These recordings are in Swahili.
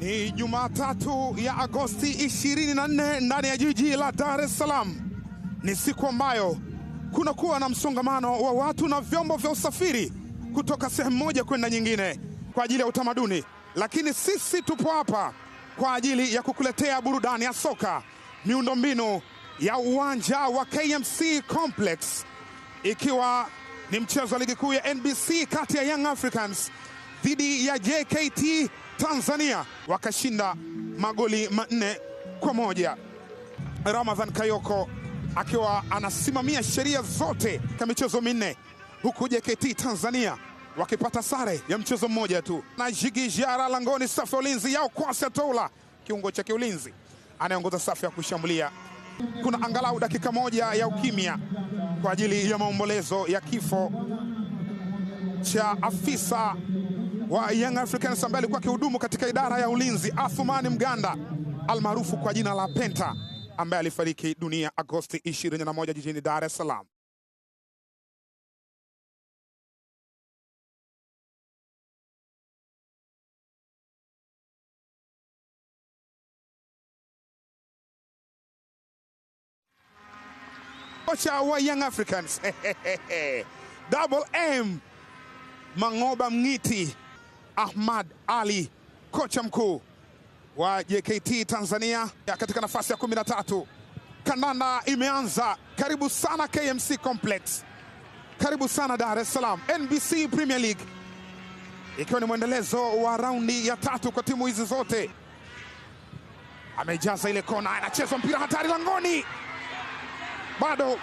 Ni Jumatatu ya Agosti 24 ndani ya jiji la Dar es Salaam. Ni siku ambayo kunakuwa na msongamano wa watu na vyombo vya usafiri kutoka sehemu moja kwenda nyingine kwa ajili ya utamaduni. Lakini sisi tupo hapa kwa ajili ya kukuletea burudani ya soka, miundombinu ya uwanja wa KMC Complex, ikiwa ni mchezo wa ligi kuu ya NBC kati ya Young Africans dhidi ya JKT Tanzania, wakashinda magoli 4-1. Ramadhan Kayoko akiwa anasimamia sheria zote kwa michezo minne, huku JKT Tanzania wakipata sare ya mchezo mmoja tu. Na Jigi Jara langoni, safu ya ulinzi yao Kwasi Atoula, kiungo cha kiulinzi anayeongoza safu ya kushambulia. Kuna angalau dakika moja ya ukimya kwa ajili ya maombolezo ya kifo cha afisa wa Young Africans ambaye alikuwa akihudumu katika idara ya ulinzi, Athumani Mganda almaarufu kwa jina la Penta, ambaye alifariki dunia Agosti 21 jijini Dar es Salaam. Kocha wa Young Africans Double M Mangoba Mngiti Ahmad Ali, kocha mkuu wa JKT Tanzania katika nafasi ya 13. Kandanda imeanza. Karibu sana KMC Complex, karibu sana Dar es Salaam. NBC Premier League ikiwa ni mwendelezo wa raundi ya 3 kwa timu hizi zote. Amejaza ile kona, anachezwa mpira hatari langoni, bado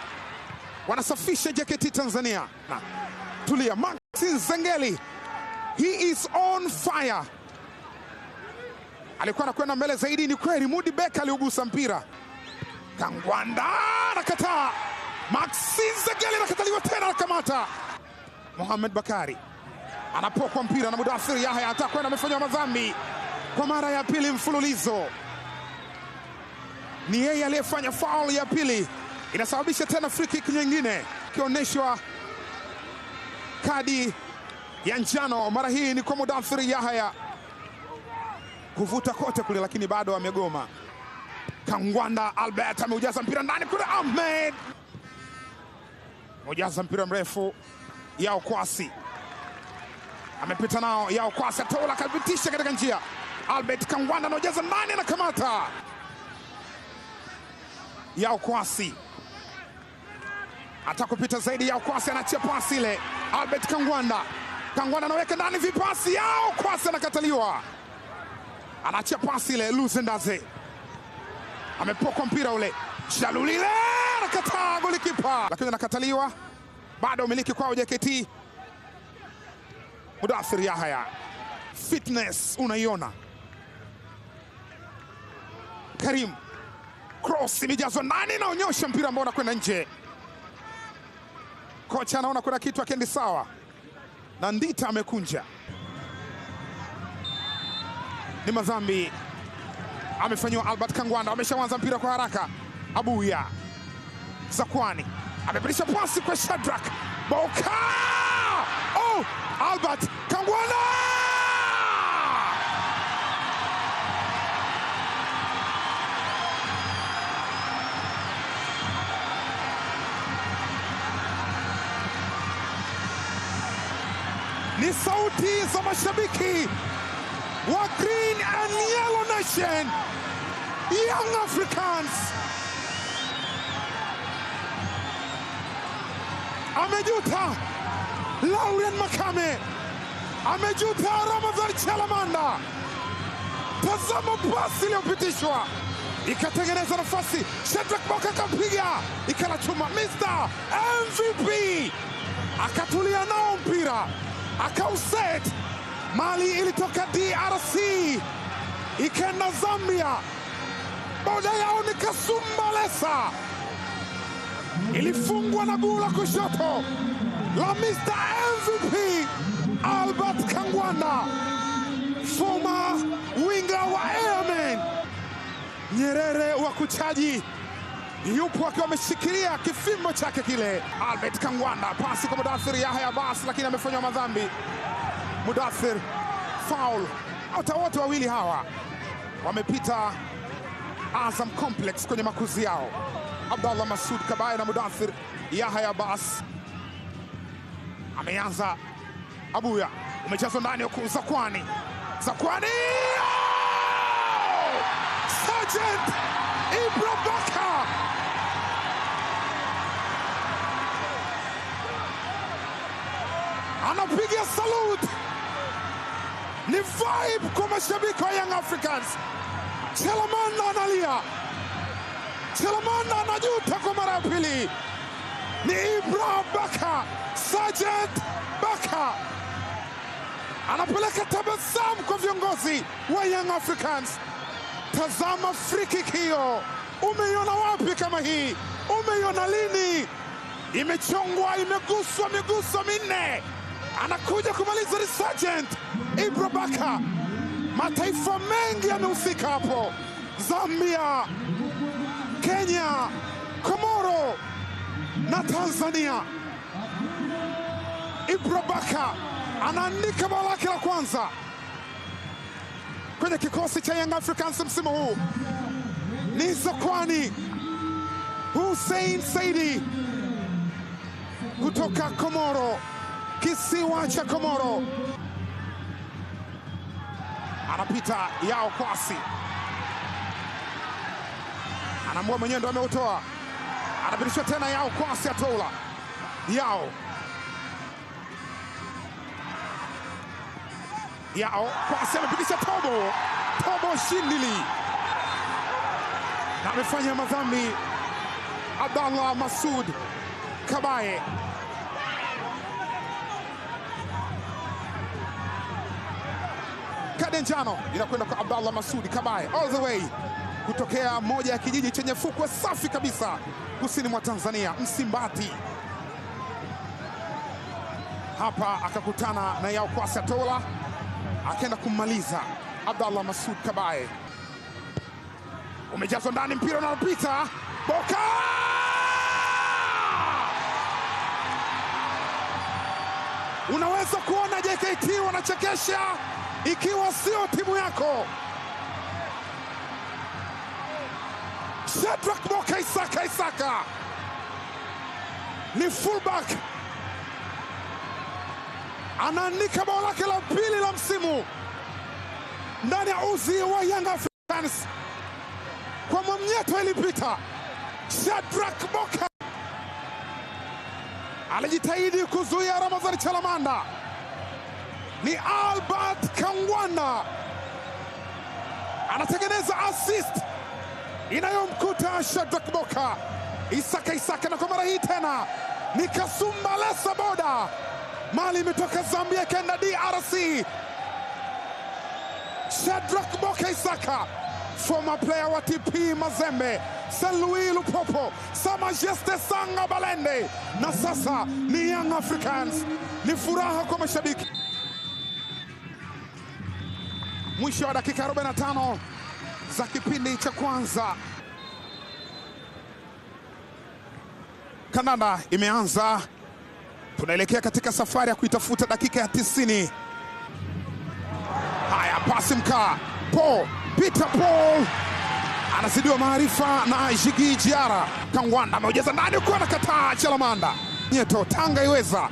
wanasafisha JKT Tanzania. Tulia, Maxi Zengeli, he is on fire. Alikuwa anakwenda mbele zaidi, ni kweli. Mudi Beka aliugusa mpira, Kangwanda anakataa. Maxi Zengeli anakataliwa tena, anakamata. Mohamed Bakari anapokwa mpira na Mudathir Yahya, atakwenda, amefanya madhambi kwa mara ya pili mfululizo. Ni yeye aliyefanya foul ya pili, inasababisha tena free kick nyingine, kionyeshwa kadi ya njano. Mara hii ni kwa Mudathir Yahya, kuvuta kote kule, lakini bado amegoma. Kangwanda Albert ameujaza mpira ndani kule, Ahmed ameujaza mpira mrefu. Yao Kwasi amepita nao, Yao Kwasi Atola kabitisha katika njia. Albert Kangwanda anaujaza ndani, anakamata. Yao Kwasi atakupita zaidi, Yao Kwasi anachia pasi ile. Albert Kangwanda anaweka ndani vipasi, Yao Kwasi anakataliwa, anachia pasi ile. Luzendaze amepokwa mpira ule, Shalulile anakataa, golikipa lakini anakataliwa. Bado umiliki kwao JKT. Mudathir Yahya, fitness unaiona. Karim, cross imejazwa ndani, inaonyesha mpira ambao unakwenda nje. Kocha anaona kuna kitu akendi sawa, na Ndita amekunja. Ni madhambi amefanywa Albert Kangwanda. Ameshaanza mpira kwa haraka. Abuya Zakwani amepitisha pasi kwa Shadrack Boka. Oh, Albert Kangwanda ni sauti za mashabiki wa Green and Yellow Nation, Young Africans. Amejuta Laurent Makame, amejuta Ramadhan Chalamanda. Tazama pasi iliyopitishwa ikatengeneza nafasi, Shadrack Boka kapiga, ikala chuma. Mr. MVP akatulia nao mpira, akauset. Mali ilitoka DRC ikenda Zambia, boda yao ni Kasumba Lesa, ilifungwa na guu la kushoto la Mr. MVP Albert Kangwanda, former winger wa Airmen. Nyerere wa kuchaji yupo akiwa ameshikilia kifimbo chake kile. Albert Kangwanda, pasi kwa Mudathir Yahya basi, lakini amefanywa madhambi. Mudathir foul, nyota wote wawili hawa wamepita Azam Complex kwenye makuzi yao. Abdallah Masud Kabaye na Mudathir Yahya Abbas. Ameanza Abuya, umechezwa ndani huku Zakwani. Zakwani! Oh! Sergeant Ibra Baka! Anapiga salute. Ni vibe kwa mashabiki wa Young Africans. Chelamanda analia. Chelamanda anajuta kwa mara ya pili. Ni Ibra Baka, Sergeant Baka. Anapeleka tabasamu kwa viongozi wa Young Africans. Tazama free kick hiyo. Umeiona wapi kama hii? Umeiona lini? Imechongwa, imeguswa miguso minne. Anakuja kumaliza ni Sergeant Ibra Baka. Mataifa mengi yamehusika hapo. Zambia, Kenya, Komoro na Tanzania. Ibra Baka anaandika bao lake la kwanza kwenye kikosi cha Young Africans msimu huu. Ni Zakwani Hussein Saidi kutoka Komoro, kisiwa cha Komoro. Anapita Yao Kwasi, anamua mwenyewe ndo ameutoa. Anabirishwa tena Yao Kwasi atoula. Yao Kwasi amepitisha Tobo Shindili. Na amefanya madhambi Abdallah Masud Kabaye. Kadi njano inakwenda kwa Abdallah Masud Kabaye all the way kutokea moja ya kijiji chenye fukwe safi kabisa kusini mwa Tanzania, Msimbati. Hapa akakutana na Yao Kwasi atola, akaenda kummaliza Abdallah Masud Kabaye. Umejazwa ndani, mpira unapita Boka! Unaweza kuona JKT wanachekesha ikiwa sio timu yako. Shadrack Boka Isaka ni fullback, anaandika bao lake la pili la msimu ndani ya uzi wa Young Africans. Kwa mwamnyeto ilipita, Shadrack Boka alijitahidi kuzuia Ramadhani Chalamanda. Ni Albert Kangwanda anatengeneza assist inayomkuta Shadrack Boka. Isaka na kwa mara hii tena ni Kasumba Lesa Boda. Mali imetoka Zambia kenda DRC. Shadrack Boka Isaka, former player wa TP Mazembe, St. Louis Lupopo, Sa Majeste Sanga Balende, na sasa ni Young Africans. Ni furaha kwa mashabiki. Mwisho wa dakika 45 za kipindi cha kwanza. Kandanda imeanza. Tunaelekea katika safari ya kuitafuta dakika ya 90. Haya, pasi mkaa Peter Paul anazidiwa maarifa na Jigi Jiara. Kangwanda ameujaza ndani kwa nakataa Chalamanda. Nyeto Tanga iweza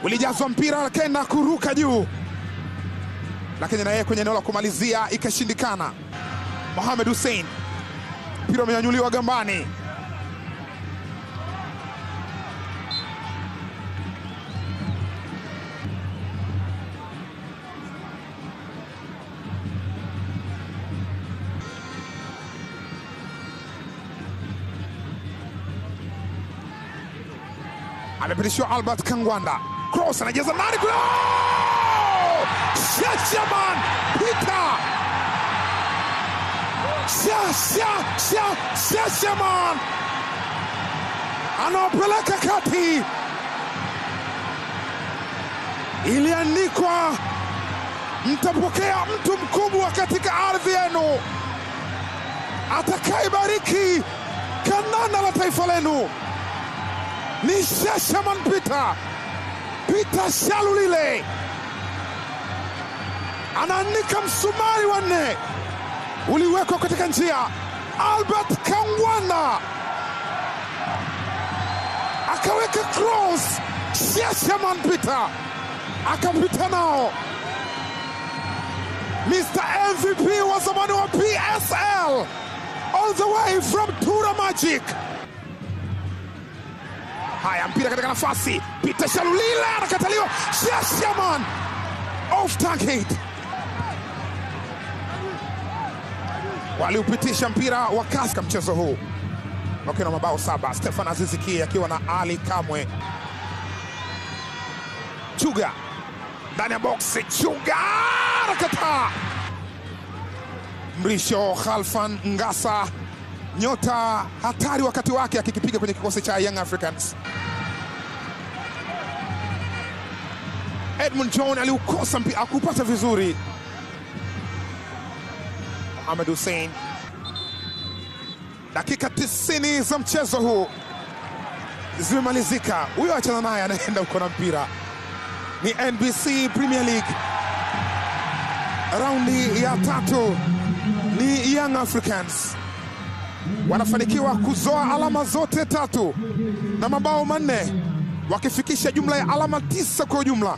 ulijazwa mpira akaenda kuruka juu, lakini na yeye kwenye eneo la kumalizia ikashindikana. Mohamed Hussein, mpira umenyanyuliwa gambani. Amepitishiwa Albert Kangwanda, cross anajaza ndani kwa Shashaman Peter. Shashaman anaopeleka kati. Iliandikwa mtapokea mtu mkubwa katika ardhi yenu, atakayebariki kandanda la taifa lenu ni Shashaman Peter Shalulile. Anaanika msumari wa 4, uliwekwa katika njia. Albert Kangwanda akaweka cross, Shaman Peter akapita nao. Mr. MVP wa zamani wa PSL all the way from Tura Magic. Haya, mpira katika nafasi, Peter Shalulile anakataliwa. Shaman off target. Waliupitisha mpira wa kasi kwa mchezo huu. Wakiwa na mabao 7, Stefan Aziz Ki akiwa na Ali Kamwe. Chuga ndani ya box, Chuga anakataa. Mrisho Khalfan Ngasa, nyota hatari wakati wake, akikipiga kwenye kikosi cha Young Africans. Edmund John aliukosa mpira, akupata vizuri. Mohamed Hussein. Dakika 90 za mchezo huu zimemalizika. Huyo achana naye, anaenda uko na mpira. Ni NBC Premier League, raundi ya 3. Ni Young Africans wanafanikiwa kuzoa alama zote 3 na mabao 4, wakifikisha jumla ya alama 9 kwa ujumla.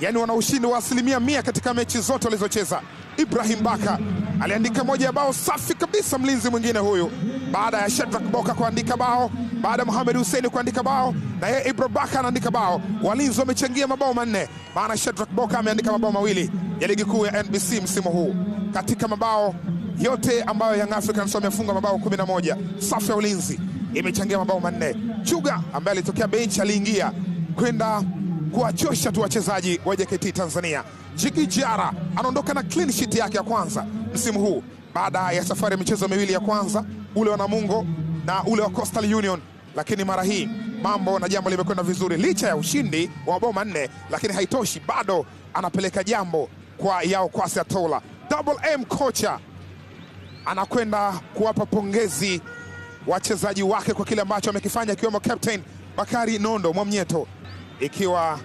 Yani wana ushindi wa 100% katika mechi zote walizocheza. Ibrahim Baka aliandika moja ya bao safi kabisa, mlinzi mwingine huyu, baada ya Shedrack Boka kuandika bao, baada ya Mohamed Hussein kuandika bao, na yeye Ibrahim Baka anaandika bao. Walinzi wamechangia mabao 4, maana Shedrack Boka ameandika mabao 2 ya ligi kuu ya NBC msimu huu. Katika mabao yote ambayo Young Africans wamefunga mabao 11, safu ya ulinzi imechangia mabao 4. Chuga ambaye alitokea bench aliingia kwenda kuwachosha tu wachezaji wa JKT Tanzania. Jiki Jara anaondoka na clean sheet yake ya kwanza msimu huu baada ya safari ya michezo 2 ya kwanza, ule wa Namungo na ule wa Coastal Union. Lakini mara hii mambo na jambo limekwenda vizuri, licha ya ushindi wa mabao 4, lakini haitoshi, bado anapeleka jambo kwa Yao Kwasi Atola. Double M kocha anakwenda kuwapa pongezi wachezaji wake kwa kile ambacho amekifanya, ikiwemo captain Bakari Nondo Mwamnyeto, ikiwa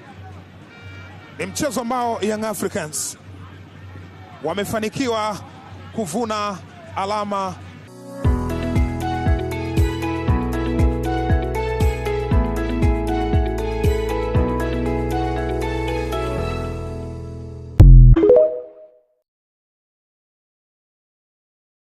ni mchezo ambao Young Africans wamefanikiwa kuvuna alama